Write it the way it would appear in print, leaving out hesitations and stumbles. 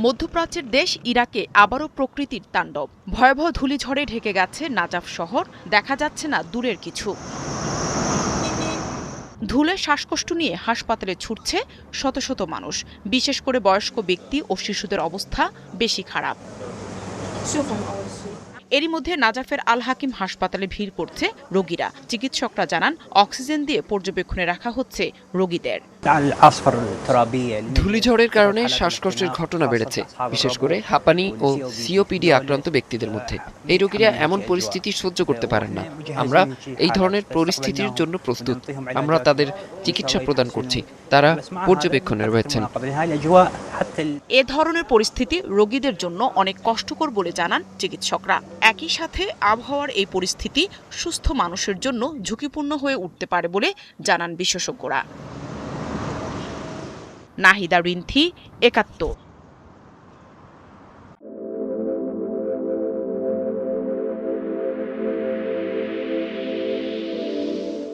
মধ্যপ্রাচ্যের দেশ ইরাকে আবারও প্রকৃতির তাণ্ডব। ভয়াবহ ধূলিঝড়ে ঢেকে গেছে নাজাফ শহর, দেখা যাচ্ছে না দূরের কিছু। ধুলে শ্বাসকষ্ট নিয়ে হাসপাতালে ছুটছে শত শত মানুষ, বিশেষ করে বয়স্ক ব্যক্তি ও শিশুদের অবস্থা বেশি খারাপ। এরই মধ্যে নাজাফের আল হাকিম হাসপাতালে ভিড় করছে রোগীরা। চিকিৎসকরা জানান, অক্সিজেন দিয়ে পর্যবেক্ষণে রাখা হচ্ছে রোগীদের। ধূলিঝড়ের কারণে শ্বাসকষ্টের ঘটনা বেড়েছে, বিশেষ করে হাঁপানি ও সিওপিডি আক্রান্ত ব্যক্তিদের মধ্যে। এই রোগীরা এমন পরিস্থিতি সহ্য করতে পারেন না। আমরা এই ধরনের পরিস্থিতির জন্য প্রস্তুত। আমরা তাদের চিকিৎসা প্রদান করছি, তারা পর্যবেক্ষণে রয়েছেন। এ ধরনের পরিস্থিতি রোগীদের জন্য অনেক কষ্টকর বলে জানান চিকিৎসকরা। একই সাথে আবহাওয়ার এই পরিস্থিতি সুস্থ মানুষের জন্য ঝুঁকিপূর্ণ হয়ে উঠতে পারে বলে জানান বিশেষজ্ঞরা। নাহিদা রিন্থি, একাত্তর।